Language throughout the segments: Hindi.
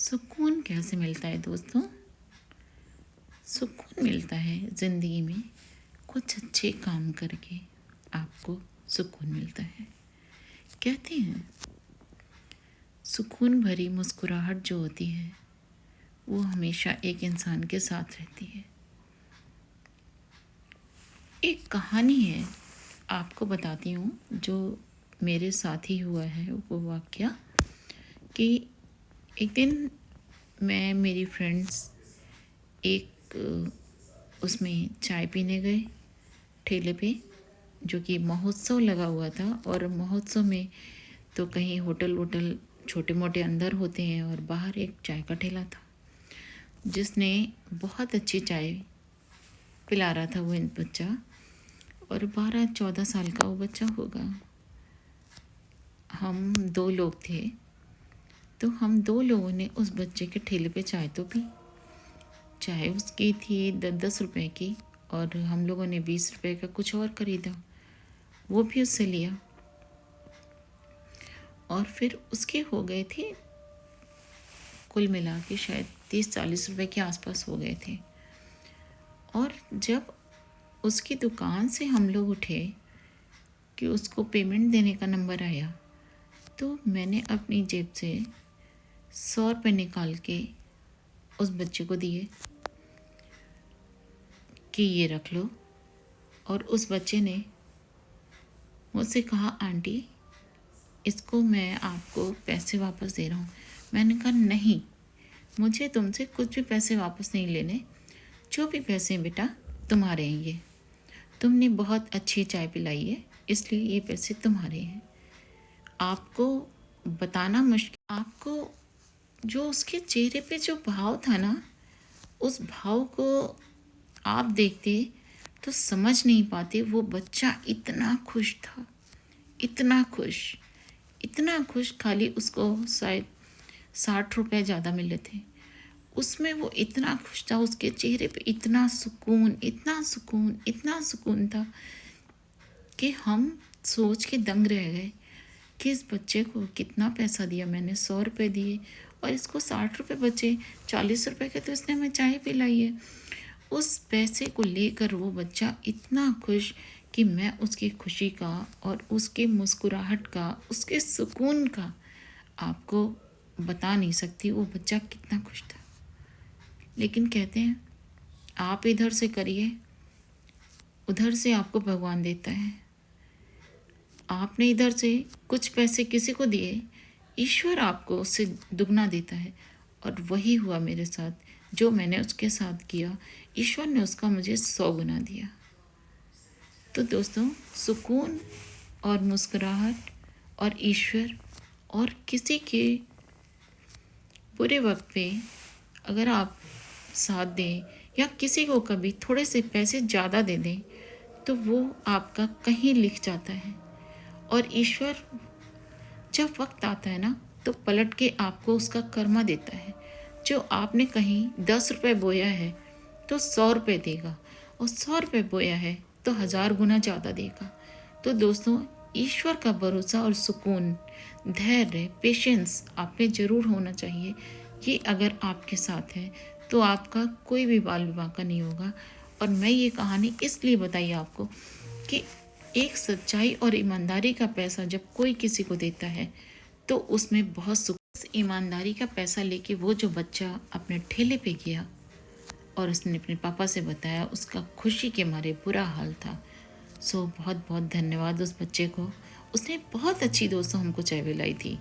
सुकून कैसे मिलता है दोस्तों? सुकून मिलता है ज़िंदगी में कुछ अच्छे काम करके। आपको सुकून मिलता है। कहते हैं सुकून भरी मुस्कुराहट जो होती है वो हमेशा एक इंसान के साथ रहती है। एक कहानी है, आपको बताती हूँ, जो मेरे साथ ही हुआ है वो वाक़या। कि एक दिन मैं मेरी फ्रेंड्स एक उसमें चाय पीने गए ठेले पे, जो कि महोत्सव लगा हुआ था। और महोत्सव में तो कहीं होटल वोटल छोटे मोटे अंदर होते हैं और बाहर एक चाय का ठेला था जिसने बहुत अच्छी चाय पिला रहा था वो बच्चा। और 12-14 साल का वो बच्चा होगा। हम 2 लोग थे, तो हम 2 लोगों ने उस बच्चे के ठेले पे चाय तो पी। चाय उसकी थी 10-10 रुपए की और हम लोगों ने 20 रुपए का कुछ और ख़रीदा, वो भी उससे लिया। और फिर उसके हो गए थे कुल मिला के शायद 30-40 रुपए के आसपास हो गए थे। और जब उसकी दुकान से हम लोग उठे कि उसको पेमेंट देने का नंबर आया, तो मैंने अपनी जेब से 100 रुपये निकाल के उस बच्चे को दिए कि ये रख लो। और उस बच्चे ने मुझसे कहा, आंटी इसको मैं आपको पैसे वापस दे रहा हूँ। मैंने कहा नहीं, मुझे तुमसे कुछ भी पैसे वापस नहीं लेने। जो भी पैसे हैं बेटा तुम्हारे हैं, ये तुमने बहुत अच्छी चाय पिलाई है इसलिए ये पैसे तुम्हारे हैं। आपको बताना मुश्किल, आपको जो उसके चेहरे पे जो भाव था ना, उस भाव को आप देखते तो समझ नहीं पाते। वो बच्चा इतना खुश था, इतना खुश, इतना खुश। खाली उसको शायद 60 रुपये ज़्यादा मिले थे, उसमें वो इतना खुश था। उसके चेहरे पे इतना सुकून, इतना सुकून, इतना सुकून था कि हम सोच के दंग रह गए कि इस बच्चे को कितना पैसा दिया मैंने। 100 रुपये दिए और इसको 60 रुपये बचे। 40 रुपये के तो इसने हमें चाय पिलाई है। उस पैसे को लेकर वो बच्चा इतना खुश कि मैं उसकी खुशी का और उसके मुस्कुराहट का, उसके सुकून का आपको बता नहीं सकती वो बच्चा कितना खुश था। लेकिन कहते हैं आप इधर से करिए, उधर से आपको भगवान देता है। आपने इधर से कुछ पैसे किसी को दिए, ईश्वर आपको उससे दुगना देता है। और वही हुआ मेरे साथ। जो मैंने उसके साथ किया, ईश्वर ने उसका मुझे 100 गुना दिया। तो दोस्तों, सुकून और मुस्कुराहट और ईश्वर और किसी के बुरे वक्त पे अगर आप साथ दें या किसी को कभी थोड़े से पैसे ज़्यादा दे दें तो वो आपका कहीं लिख जाता है। और ईश्वर जब वक्त आता है ना, तो पलट के आपको उसका कर्मा देता है। जो आपने कहीं 10 रुपये बोया है तो 100 रुपये देगा, और 100 रुपये बोया है तो 1000 गुना ज़्यादा देगा। तो दोस्तों, ईश्वर का भरोसा और सुकून, धैर्य, पेशेंस आप में ज़रूर होना चाहिए। ये अगर आपके साथ है तो आपका कोई भी बाल विवाह का नहीं होगा। और मैं ये कहानी इसलिए बताई आपको कि एक सच्चाई और ईमानदारी का पैसा जब कोई किसी को देता है तो उसमें बहुत सुकून। ईमानदारी का पैसा लेके वो जो बच्चा अपने ठेले पे गया और उसने अपने पापा से बताया, उसका खुशी के मारे बुरा हाल था। सो बहुत बहुत धन्यवाद उस बच्चे को। उसने बहुत अच्छी दोस्तों हमको चाय पिलाई थी,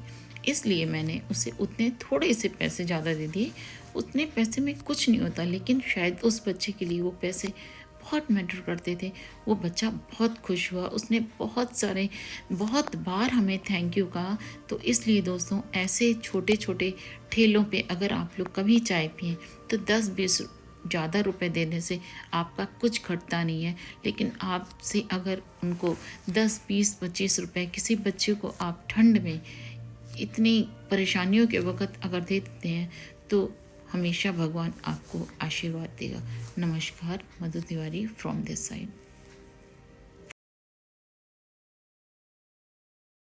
इसलिए मैंने उसे उतने थोड़े से पैसे ज़्यादा दे दिए। उतने पैसे में कुछ नहीं होता, लेकिन शायद उस बच्चे के लिए वो पैसे बहुत मैटर करते थे। वो बच्चा बहुत खुश हुआ, उसने बहुत बार हमें थैंक यू कहा। तो इसलिए दोस्तों, ऐसे छोटे छोटे ठेलों पे अगर आप लोग कभी चाय पिएं तो 10-20 ज़्यादा रुपए देने से आपका कुछ घटता नहीं है। लेकिन आपसे अगर उनको 10-20-25 रुपए किसी बच्चे को आप ठंड में इतनी परेशानियों के वक़्त अगर दे देते हैं तो हमेशा भगवान आपको आशीर्वाद देगा। नमस्कार, मधु तिवारी फ्रॉम दिस साइड।